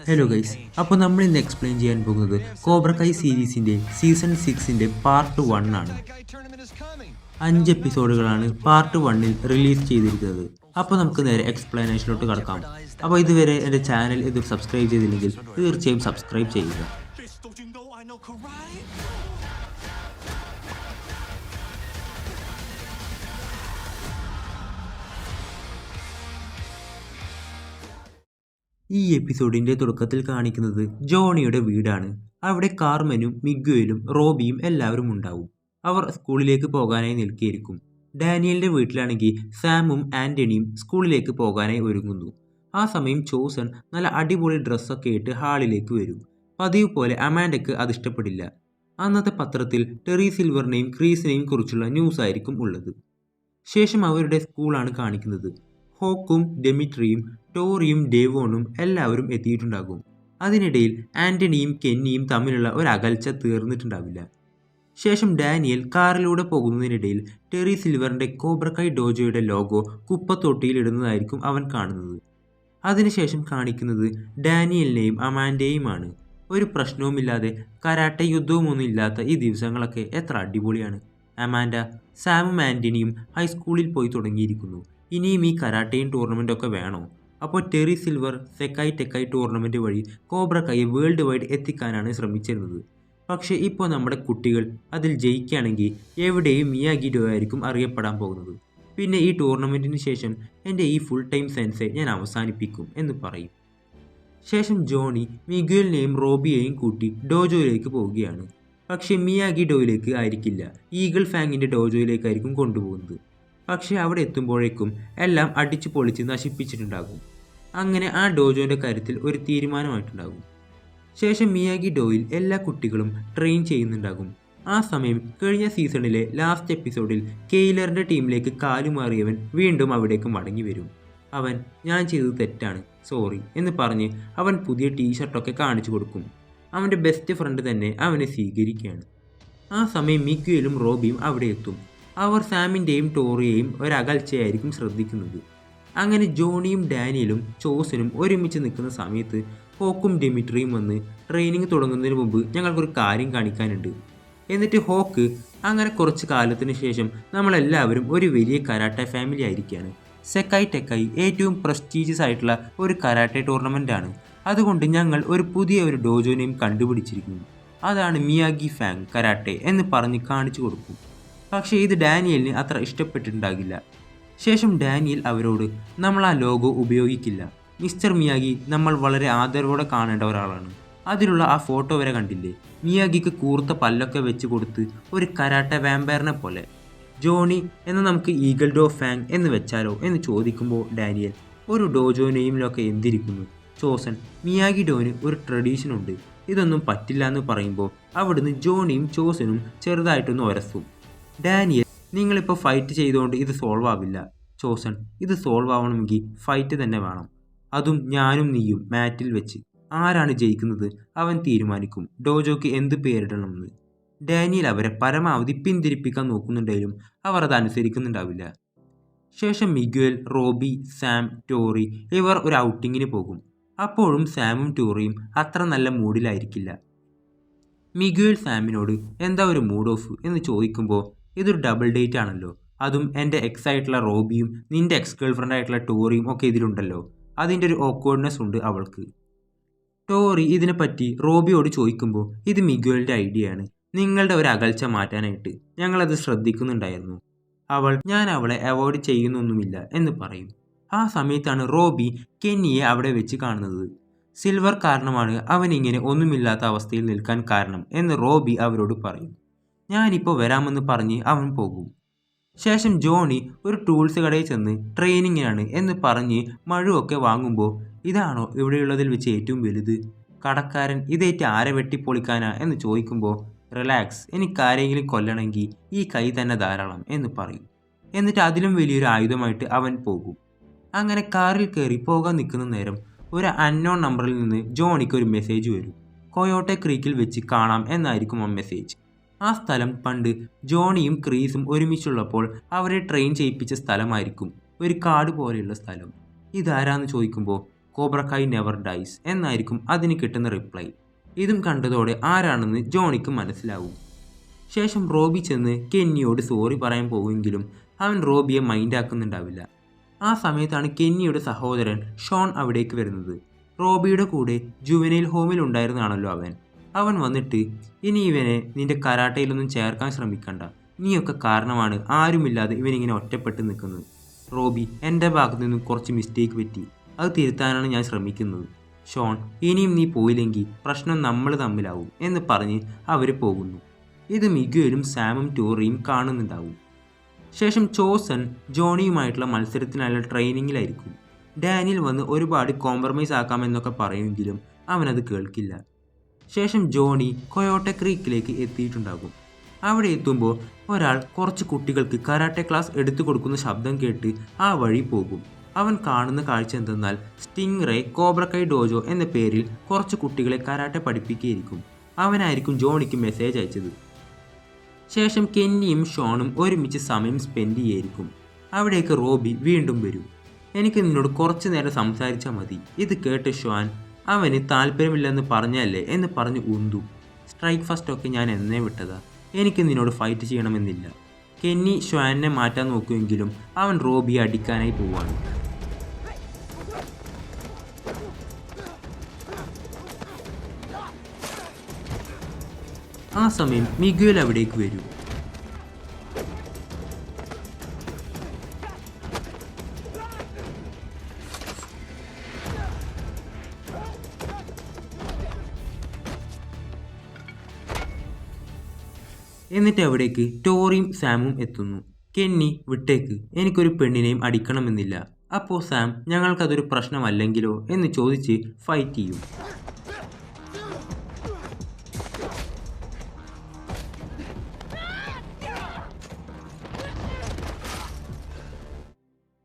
Hello guys, അപ്പോൾ നമ്മൾ ഇന്ന് എക്സ്പ്ലെയിൻ ചെയ്യാൻ പോകുന്നത് കോബ്ര കൈ സീരീസിൻ്റെ സീസൺ 6ൻ്റെ പാർട്ട് 1 ആണ്. 5 എപ്പിസോഡുകളാണ് പാർട്ട് 1ൽ റിലീസ് ചെയ്തിരിക്കുന്നത്. അപ്പോൾ നമുക്ക് നേരെ എക്സ്പ്ലനേഷനിലോട്ട് കടക്കാം. അപ്പോൾ ഇതുവരെ എൻ്റെ ചാനൽ സബ്സ്ക്രൈബ് ചെയ്തില്ലെങ്കിൽ തീർച്ചയായും സബ്സ്ക്രൈബ് ചെയ്യുക. ഈ എപ്പിസോഡിൻ്റെ തുടക്കത്തിൽ കാണിക്കുന്നത് ജോണിയുടെ വീടാണ്. അവിടെ കാർമെനും മിഗ്വേലും റോബിയും എല്ലാവരും ഉണ്ടാവും. അവർ സ്കൂളിലേക്ക് പോകാനായി നിൽക്കിയിരിക്കും. ഡാനിയലിൻ്റെ വീട്ടിലാണെങ്കിൽ സാമും ആൻ്റണിയും സ്കൂളിലേക്ക് പോകാനായി ഒരുങ്ങുന്നു. ആ സമയം ചോസൺ നല്ല അടിപൊളി ഡ്രസ്സൊക്കെ ഇട്ട് ഹാളിലേക്ക് വരും. പതിവ് പോലെ അമാൻഡയ്ക്ക് അത് ഇഷ്ടപ്പെടില്ല. അന്നത്തെ പത്രത്തിൽ ടെറി സിൽവറിനെയും ക്രീസിനെയും കുറിച്ചുള്ള ന്യൂസ് ആയിരിക്കും ഉള്ളത്. ശേഷം അവരുടെ സ്കൂളാണ് കാണിക്കുന്നത്. ഹോക്കും ഡെമിട്രിയും ടോറിയും ഡേവോണും എല്ലാവരും എത്തിയിട്ടുണ്ടാകും. അതിനിടയിൽ ആൻ്റണിയും കെന്നിയും തമ്മിലുള്ള ഒരകൽച്ച തീർന്നിട്ടുണ്ടാവില്ല. ശേഷം ഡാനിയൽ കാറിലൂടെ പോകുന്നതിനിടയിൽ ടെറി സിൽവറിൻ്റെ കോബ്ര കൈ ഡോജോയുടെ ലോഗോ കുപ്പത്തൊട്ടിയിൽ ഇടുന്നതായിരിക്കും അവൻ കാണുന്നത്. അതിനുശേഷം കാണിക്കുന്നത് ഡാനിയലിനെയും അമാൻഡയെയുമാണ്. ഒരു പ്രശ്നവുമില്ലാതെ കരാട്ടെ യുദ്ധവുമൊന്നും ഇല്ലാത്ത ഈ ദിവസങ്ങളൊക്കെ എത്ര അടിപൊളിയാണ്. അമാൻഡ, സാമും ആൻ്റണിയും ഹൈസ്കൂളിൽ പോയി തുടങ്ങിയിരിക്കുന്നു. ഇനിയും ഈ കരാട്ടയും ടൂർണമെൻറ്റൊക്കെ വേണോ? അപ്പോൾ ടെറി സിൽവർ സെക്കായ് ടെക്കായ് ടൂർണമെൻറ്റ് വഴി കോബ്ര കൈയെ വേൾഡ് വൈഡ് എത്തിക്കാനാണ് ശ്രമിച്ചിരുന്നത്. പക്ഷേ ഇപ്പോൾ നമ്മുടെ കുട്ടികൾ അതിൽ ജയിക്കുകയാണെങ്കിൽ എവിടെയും മിയാഗി ഡോ ആയിരിക്കും അറിയപ്പെടാൻ പോകുന്നത്. പിന്നെ ഈ ടൂർണമെൻറ്റിന് ശേഷം എൻ്റെ ഈ ഫുൾ ടൈം സെൻസെ ഞാൻ അവസാനിപ്പിക്കും എന്ന് പറയും. ശേഷം ജോണി മിഗ്വേലിനെയും റോബിയെയും കൂട്ടി ഡോജോയിലേക്ക് പോവുകയാണ്. പക്ഷേ മിയാഗി ഡോയിലേക്ക് ആയിരിക്കില്ല, ഈഗിൾ ഫാങ്ങിൻ്റെ ഡോജോയിലേക്കായിരിക്കും കൊണ്ടുപോകുന്നത്. പക്ഷേ അവിടെ എത്തുമ്പോഴേക്കും എല്ലാം അടിച്ചു പൊളിച്ച് നശിപ്പിച്ചിട്ടുണ്ടാകും. അങ്ങനെ ആ ഡോജോൻ്റെ കാര്യത്തിൽ ഒരു തീരുമാനമായിട്ടുണ്ടാകും. ശേഷം മിയാഗി ഡോയിൽ എല്ലാ കുട്ടികളും ട്രെയിൻ ചെയ്യുന്നുണ്ടാകും. ആ സമയം കഴിഞ്ഞ സീസണിലെ ലാസ്റ്റ് എപ്പിസോഡിൽ കെയ്ലറിൻ്റെ ടീമിലേക്ക് കാലുമാറിയവൻ വീണ്ടും അവിടേക്ക് മടങ്ങി വരും. അവൻ ഞാൻ ചെയ്തത് തെറ്റാണ്, സോറി എന്ന് പറഞ്ഞ് അവൻ പുതിയ ടീഷർട്ടൊക്കെ കാണിച്ചു കൊടുക്കും. അവൻ്റെ ബെസ്റ്റ് ഫ്രണ്ട് തന്നെ അവനെ സ്വീകരിക്കുകയാണ്. ആ സമയം മിഗ്വേലും റോബിയും അവിടെ എത്തും. അവർ സാമിൻ്റെയും ടോറിയെയും ഒരകൽച്ചയായിരിക്കും ശ്രദ്ധിക്കുന്നത്. അങ്ങനെ ജോണിയും ഡാനിയലും ചോസനും ഒരുമിച്ച് നിൽക്കുന്ന സമയത്ത് ഹോക്കും ഡെമിട്രിയും വന്ന് ട്രെയിനിങ് തുടങ്ങുന്നതിന് മുമ്പ് ഞങ്ങൾക്കൊരു കാര്യം കാണിക്കാനുണ്ട്. എന്നിട്ട് ഹോക്ക്, അങ്ങനെ കുറച്ച് കാലത്തിന് ശേഷം നമ്മളെല്ലാവരും ഒരു വലിയ കരാട്ടെ ഫാമിലി ആയിരിക്കുകയാണ്. സെക്കായ് ടെക്കായ് ഏറ്റവും പ്രസ്റ്റീജിയസ് ആയിട്ടുള്ള ഒരു കരാട്ടെ ടൂർണമെൻ്റാണ്. അതുകൊണ്ട് ഞങ്ങൾ ഒരു പുതിയ ഡോജോനെയും കണ്ടുപിടിച്ചിരിക്കുന്നു. അതാണ് മിയാഗി ഫാങ് കരാട്ടെ എന്ന് പറഞ്ഞ് കാണിച്ചു കൊടുക്കും. പക്ഷേ ഇത് ഡാനിയലിന് അത്ര ഇഷ്ടപ്പെട്ടിട്ടുണ്ടാകില്ല. ശേഷം ഡാനിയൽ അവരോട് നമ്മൾ ആ ലോഗോ ഉപയോഗിക്കില്ല. മിസ്റ്റർ മിയാഗി നമ്മൾ വളരെ ആദരവോടെ കാണേണ്ട ഒരാളാണ്. അതിലുള്ള ആ ഫോട്ടോ വരെ കണ്ടില്ലേ, മിയാഗിക്ക് കൂർത്ത പല്ലൊക്കെ വെച്ച് കൊടുത്ത് ഒരു കരാട്ടെ വാമ്പയറിനെ പോലെ. ജോണി, എന്നാൽ നമുക്ക് ഈഗിൾ ഡോ ഫാങ് എന്ന് വെച്ചാലോ എന്ന് ചോദിക്കുമ്പോൾ ഡാനിയൽ, ഒരു ഡോജോനെയുമിലൊക്കെ എന്തിരിക്കുന്നു ചോസൻ, മിയാഗി ഡോന് ഒരു ട്രഡീഷനുണ്ട്, ഇതൊന്നും പറ്റില്ല എന്ന് പറയുമ്പോൾ അവിടുന്ന് ജോണിയും ചോസനും ചെറുതായിട്ടൊന്ന് ഉരസും. ഡാനിയൽ, നിങ്ങളിപ്പോൾ ഫൈറ്റ് ചെയ്തുകൊണ്ട് ഇത് സോൾവ് ആവില്ല. ചോസൺ, ഇത് സോൾവ് ആവണമെങ്കിൽ ഫൈറ്റ് തന്നെ വേണം, അതും ഞാനും നീയും മാറ്റിൽ വെച്ച്. ആരാണ് ജയിക്കുന്നത് അവൻ തീരുമാനിക്കും ഡോജോക്ക് എന്ത് പേരിടണമെന്ന്. ഡാനിയൽ അവരെ പരമാവധി പിന്തിരിപ്പിക്കാൻ നോക്കുന്നുണ്ടെങ്കിലും അവർ അത് അനുസരിക്കുന്നുണ്ടാവില്ല. ശേഷം മിഗ്വേൽ, റോബി, സാം, ടോറി ഇവർ ഒരു ഔട്ടിങ്ങിന് പോകും. അപ്പോഴും സാമും ടോറിയും അത്ര നല്ല മൂഡിലായിരിക്കില്ല. മിഗ്വേൽ സാമിനോട് എന്താ ഒരു മൂഡ് ഓഫ് എന്ന് ചോദിക്കുമ്പോൾ ഇതൊരു ഡബിൾ ഡേറ്റ് ആണല്ലോ, അതും എൻ്റെ എക്സ് ആയിട്ടുള്ള റോബിയും നിൻ്റെ എക്സ് ഗേൾ ഫ്രണ്ട് ആയിട്ടുള്ള ടോറിയും ഒക്കെ ഇതിലുണ്ടല്ലോ, അതിൻ്റെ ഒരു ഓക്വേർഡ്നെസ് ഉണ്ട് അവൾക്ക്. ടോറി ഇതിനെപ്പറ്റി റോബിയോട് ചോദിക്കുമ്പോൾ ഇത് മിഗ്വേലിൻ്റെ ഐഡിയ ആണ്, നിങ്ങളുടെ ഒരു അകൽച്ച മാറ്റാനായിട്ട് ഞങ്ങളത് ശ്രദ്ധിക്കുന്നുണ്ടായിരുന്നു. ഞാൻ അവളെ അവോയ്ഡ് ചെയ്യുന്നൊന്നുമില്ല എന്ന് പറയും. ആ സമയത്താണ് റോബി കെന്നിയെ അവിടെ വെച്ച് കാണുന്നത്. സിൽവർ കാരണമാണ് അവനിങ്ങനെ ഒന്നുമില്ലാത്ത അവസ്ഥയിൽ നിൽക്കാൻ കാരണം എന്ന് റോബി അവരോട് പറയും. ഞാനിപ്പോൾ വരാമെന്ന് പറഞ്ഞ് അവൻ പോകും. ശേഷം ജോണി ഒരു ടൂൾസ് കടയിൽ ചെന്ന് ട്രെയിനിങ്ങിനാണ് എന്ന് പറഞ്ഞ് മഴുവൊക്കെ വാങ്ങുമ്പോൾ ഇതാണോ ഇവിടെയുള്ളതിൽ വെച്ച് ഏറ്റവും വലുത്? കടക്കാരൻ ഇതേറ്റ് ആരെ വെട്ടിപ്പൊളിക്കാനാ എന്ന് ചോദിക്കുമ്പോൾ റിലാക്സ്, എനിക്കാരെങ്കിലും കൊല്ലണമെങ്കിൽ ഈ കൈ തന്നെ ധാരാളം എന്ന് പറയും. എന്നിട്ട് അതിലും വലിയൊരു ആയുധമായിട്ട് അവൻ പോകും. അങ്ങനെ കാറിൽ കയറി പോകാൻ നിൽക്കുന്ന നേരം ഒരു അൺനോൺ നമ്പറിൽ നിന്ന് ജോണിക്ക് ഒരു മെസ്സേജ് വരും. കൊയോട്ടെ ക്രീക്കിൽ വെച്ച് കാണാം എന്നായിരിക്കും ആ മെസ്സേജ്. ആ സ്ഥലം പണ്ട് ജോണിയും ക്രീസും ഒരുമിച്ചുള്ളപ്പോൾ അവരെ ട്രെയിൻ ചെയ്യിപ്പിച്ച സ്ഥലമായിരിക്കും, ഒരു കാട് പോലെയുള്ള സ്ഥലം. ഇതാരാന്ന് ചോദിക്കുമ്പോൾ കോബ്രക്കായ് നെവർ ഡൈസ് എന്നായിരിക്കും അതിന് കിട്ടുന്ന റിപ്ലൈ. ഇതും കണ്ടതോടെ ആരാണെന്ന് ജോണിക്ക് മനസ്സിലാവും. ശേഷം റോബി ചെന്ന് കെന്നിയോട് സോറി പറയാൻ പോവുമെങ്കിലും അവൻ റോബിയെ മൈൻഡാക്കുന്നുണ്ടാവില്ല. ആ സമയത്താണ് കെന്നിയുടെ സഹോദരൻ ഷോൺ അവിടേക്ക് വരുന്നത്. റോബിയുടെ കൂടെ ജുവനൈൽ ഹോമിൽ ഉണ്ടായിരുന്നാണല്ലോ അവൻ വന്നിട്ട്, ഇനി ഇവനെ നിന്റെ കരാട്ടയിലൊന്നും ചേർക്കാൻ ശ്രമിക്കണ്ട, നീയൊക്കെ കാരണമാണ് ആരുമില്ലാതെ ഇവനിങ്ങനെ ഒറ്റപ്പെട്ട് നിൽക്കുന്നത്. റോബി, എൻ്റെ ഭാഗത്തു നിന്നും കുറച്ച് മിസ്റ്റേക്ക് പറ്റി, അത് തിരുത്താനാണ് ഞാൻ ശ്രമിക്കുന്നത്. ഷോൺ, ഇനിയും നീ പോയില്ലെങ്കിൽ പ്രശ്നം നമ്മൾ തമ്മിലാവും എന്ന് പറഞ്ഞ് അവർ പോകുന്നു. ഇത് മിഗ്വേലും സാമും ടോറിയും കാണുന്നുണ്ടാവും. ശേഷം ചോസൻ ജോണിയുമായിട്ടുള്ള മത്സരത്തിനായുള്ള ട്രെയിനിങ്ങിലായിരിക്കും. ഡാനിയൽ വന്ന് ഒരുപാട് കോംപ്രമൈസ് ആക്കാമെന്നൊക്കെ പറയുമെങ്കിലും അവനത് കേൾക്കില്ല. ശേഷം ജോണി കൊയോട്ടെ ക്രീക്കിലേക്ക് എത്തിയിട്ടുണ്ടാകും. അവിടെ എത്തുമ്പോൾ ഒരാൾ കുറച്ച് കുട്ടികൾക്ക് കരാട്ടെ ക്ലാസ് എടുത്തു കൊടുക്കുന്ന ശബ്ദം കേട്ട് ആ വഴി പോകും. അവൻ കാണുന്ന കാഴ്ച എന്തെന്നാൽ സ്റ്റിംഗ് റേ കോബ്രക്കായ് ഡോജോ എന്ന പേരിൽ കുറച്ച് കുട്ടികളെ കരാട്ടെ പഠിപ്പിക്കുകയായിരിക്കും. അവനായിരിക്കും ജോണിക്ക് മെസ്സേജ് അയച്ചത്. ശേഷം കെന്നിയും ഷോണും ഒരുമിച്ച് സമയം സ്പെൻഡ് ചെയ്യായിരിക്കും. അവിടേക്ക് റോബി വീണ്ടും വരും. എനിക്ക് നിന്നോട് കുറച്ച് നേരം സംസാരിച്ചാൽ മതി. ഇത് കേട്ട് ഷോൻ, അവന് താല്പര്യമില്ലെന്ന് പറഞ്ഞല്ലേ എന്ന് പറഞ്ഞ് ഉന്തു. സ്ട്രൈക്ക് ഫസ്റ്റൊക്കെ ഞാൻ എന്നേ വിട്ടതാ, എനിക്ക് നിന്നോട് ഫൈറ്റ് ചെയ്യണമെന്നില്ല. കെന്നി ഷ്വാനെ മാറ്റാൻ നോക്കുമെങ്കിലും അവൻ റോബിയെ അടിക്കാനായി പോവാണ്. ആ സമയം മിഗ്വേൽ അവിടേക്ക് വരും. എന്നിട്ട് അവിടേക്ക് ടോറിയും സാമും എത്തുന്നു. കെന്നി, വിട്ടേക്ക്, എനിക്കൊരു പെണ്ണിനെയും അടിക്കണമെന്നില്ല. അപ്പോൾ സാം, ഞങ്ങൾക്കതൊരു പ്രശ്നമല്ലെങ്കിലോ എന്ന് ചോദിച്ച് ഫൈറ്റ് ചെയ്യും.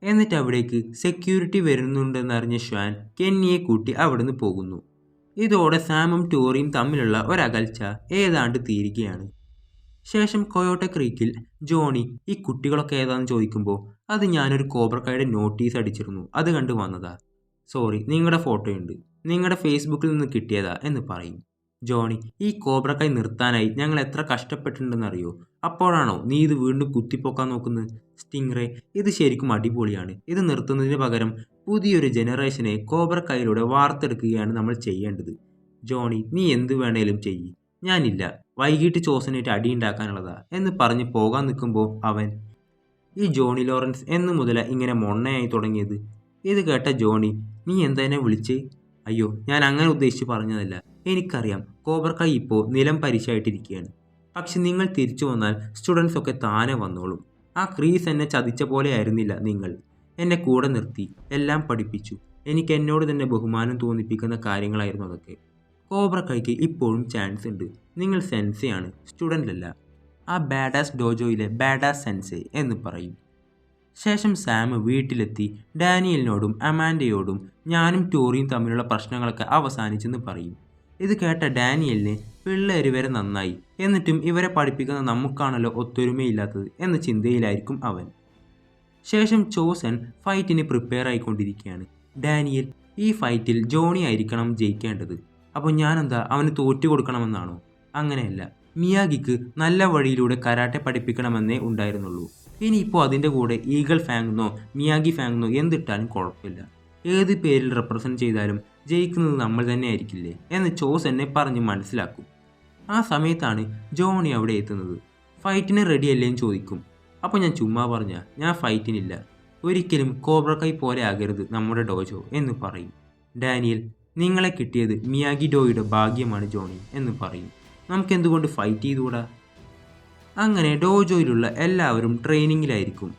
എന്നിട്ട് അവിടേക്ക് സെക്യൂരിറ്റി വരുന്നുണ്ടെന്നറിഞ്ഞ ഷ്വാൻ കെന്നിയെ കൂട്ടി അവിടുന്ന് പോകുന്നു. ഇതോടെ സാമും ടോറിയും തമ്മിലുള്ള ഒരകൽച്ച ഏതാണ്ട് തീരുകയാണ്. ശേഷം കൊയോട്ടെ ക്രീക്കിൽ ജോണി, ഈ കുട്ടികളൊക്കെ ഏതാണെന്ന് ചോദിക്കുമ്പോൾ, അത് ഞാനൊരു കോബ്രക്കായുടെ നോട്ടീസ് അടിച്ചിരുന്നു, അത് കണ്ട് വന്നതാ. സോറി, നിങ്ങളുടെ ഫോട്ടോയുണ്ട്, നിങ്ങളുടെ ഫേസ്ബുക്കിൽ നിന്ന് കിട്ടിയതാ എന്ന് പറയും. ജോണി, ഈ കോബ്രക്കായ് നിർത്താനായി ഞങ്ങൾ എത്ര കഷ്ടപ്പെട്ടിട്ടുണ്ടെന്നറിയോ? അപ്പോഴാണോ നീ ഇത് വീണ്ടും കുത്തിപ്പൊക്കാൻ നോക്കുന്നത്? സ്റ്റിംഗ് റേ, ഇത് ശരിക്കും അടിപൊളിയാണ്. ഇത് നിർത്തുന്നതിന് പകരം പുതിയൊരു ജനറേഷനെ കോബ്രക്കായിലൂടെ വാർത്തെടുക്കുകയാണ് നമ്മൾ ചെയ്യേണ്ടത്. ജോണി, നീ എന്ത് വേണേലും ചെയ്യ്, ഞാനില്ല, വൈകിട്ട് ചോസനായിട്ട് അടിയുണ്ടാക്കാനുള്ളതാ എന്ന് പറഞ്ഞ് പോകാൻ നിൽക്കുമ്പോൾ അവൻ, ഈ ജോണി ലോറൻസ് എന്നു മുതല ഇങ്ങനെ മൊണ്ണയായി തുടങ്ങിയത്? ഇത് കേട്ട ജോണി, നീ എന്താ എന്നെ വിളിച്ചേ? അയ്യോ, ഞാൻ അങ്ങനെ ഉദ്ദേശിച്ച് പറഞ്ഞതല്ല. എനിക്കറിയാം കോബ്രക്കായ് ഇപ്പോൾ നിലം പരിശായിട്ടിരിക്കുകയാണ്. പക്ഷെ നിങ്ങൾ തിരിച്ചു വന്നാൽ സ്റ്റുഡൻസ് ഒക്കെ താനെ വന്നോളും. ആ ക്രീസ് എന്നെ ചതിച്ച പോലെ ആയിരുന്നില്ല നിങ്ങൾ. എന്നെ കൂടെ നിർത്തി എല്ലാം പഠിപ്പിച്ചു. എനിക്ക് എന്നോട് തന്നെ ബഹുമാനം തോന്നിപ്പിക്കുന്ന കാര്യങ്ങളായിരുന്നു അതൊക്കെ. കോബ്രക്കായ്ക്ക് ഇപ്പോഴും ചാൻസ് ഉണ്ട്. നിങ്ങൾ സെൻസെയാണ്, സ്റ്റുഡൻ്റ് അല്ല. ആ ബാഡാസ് ഡോജോയിലെ ബാഡാസ് സെൻസെ എന്ന് പറയും. ശേഷം സാം വീട്ടിലെത്തി ഡാനിയലിനോടും അമാൻഡയോടും ഞാനും ടോറിയും തമ്മിലുള്ള പ്രശ്നങ്ങളൊക്കെ അവസാനിച്ചെന്ന് പറയും. ഇത് കേട്ട ഡാനിയലിന് പിള്ളേര് വരെ നന്നായി, എന്നിട്ടും ഇവരെ പഠിപ്പിക്കുന്ന നമുക്കാണല്ലോ ഒത്തൊരുമയില്ലാത്തത് എന്ന ചിന്തയിലായിരിക്കും അവൻ. ശേഷം ചോസൻ ഫൈറ്റിന് പ്രിപ്പയർ ആയിക്കൊണ്ടിരിക്കുകയാണ്. ഡാനിയൽ, ഈ ഫൈറ്റിൽ ജോണി ആയിരിക്കണം ജയിക്കേണ്ടത്. അപ്പോൾ ഞാനെന്താ അവന് തോറ്റു കൊടുക്കണമെന്നാണോ? അങ്ങനെയല്ല, മിയാഗിക്ക് നല്ല വഴിയിലൂടെ കരാട്ടെ പഠിപ്പിക്കണമെന്നേ ഉണ്ടായിരുന്നുള്ളൂ. ഇനിയിപ്പോൾ അതിൻ്റെ കൂടെ ഈഗിൾ ഫാങ്ങെന്നോ മിയാഗി ഫാങ്ങെന്നോ എന്തിട്ടാലും കുഴപ്പമില്ല. ഏത് പേരിൽ റെപ്രസെൻറ്റ് ചെയ്താലും ജയിക്കുന്നത് നമ്മൾ തന്നെ ആയിരിക്കില്ലേ എന്ന് ചോസ് എന്നെ പറഞ്ഞ് മനസ്സിലാക്കും. ആ സമയത്താണ് ജോണി അവിടെ എത്തുന്നത്. ഫൈറ്റിന് റെഡിയല്ലേ എന്ന് ചോദിക്കും. അപ്പോൾ ഞാൻ ചുമ്മാ പറഞ്ഞാൽ ഞാൻ ഫൈറ്റിനില്ല, ഒരിക്കലും കോബ്രക്കായ് പോലെ ആകരുത് നമ്മുടെ ഡോജോ എന്ന് പറയും. ഡാനിയൽ, നിങ്ങളെ കിട്ടിയത് മിയാഗി ഡോയുടെ ഭാഗ്യമാണ് ജോണി എന്ന് പറയും. നമുക്കെന്തുകൊണ്ട് ഫൈറ്റ് ചെയ്തുകൂടാ? അങ്ങനെ ഡോജോയിലുള്ള എല്ലാവരും ട്രെയിനിങ്ങിലായിരിക്കും.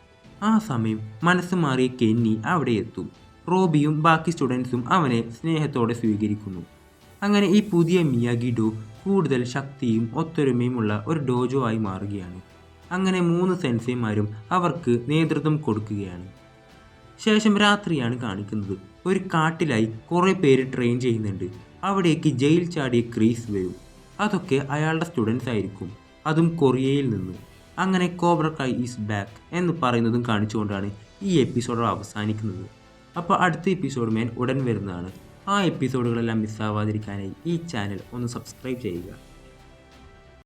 ആ സമയം മനസ്സ് മാറിയ കെന്നി അവിടെ എത്തും. റോബിയും ബാക്കി സ്റ്റുഡൻസും അവനെ സ്നേഹത്തോടെ സ്വീകരിക്കുന്നു. അങ്ങനെ ഈ പുതിയ മിയാഗി ഡോ കൂടുതൽ ശക്തിയും ഒത്തൊരുമയുമുള്ള ഒരു ഡോജോ ആയി മാറുകയാണ്. അങ്ങനെ 3 സെൻസേമാരും അവർക്ക് നേതൃത്വം കൊടുക്കുകയാണ്. ശേഷം രാത്രിയാണ് കാണിക്കുന്നത്. ഒരു കാട്ടിലായി കുറേ പേര് ട്രെയിൻ ചെയ്യുന്നുണ്ട്. അവിടേക്ക് ജയിൽ ചാടിയ ക്രീസ് വരും. അതൊക്കെ അയാളുടെ സ്റ്റുഡൻസ് ആയിരിക്കും, അതും കൊറിയയിൽ നിന്ന്. അങ്ങനെ കോബ്രക്കായ് ഈസ് ബാക്ക് എന്ന് പറയുന്നതും കാണിച്ചുകൊണ്ടാണ് ഈ എപ്പിസോഡ് അവസാനിക്കുന്നത്. അപ്പോൾ അടുത്ത എപ്പിസോഡ് ഞാൻ ഉടൻ വരുന്നതാണ്. ആ എപ്പിസോഡുകളെല്ലാം മിസ്സാവാതിരിക്കാനായി ഈ ചാനൽ ഒന്ന് സബ്സ്ക്രൈബ് ചെയ്യുക.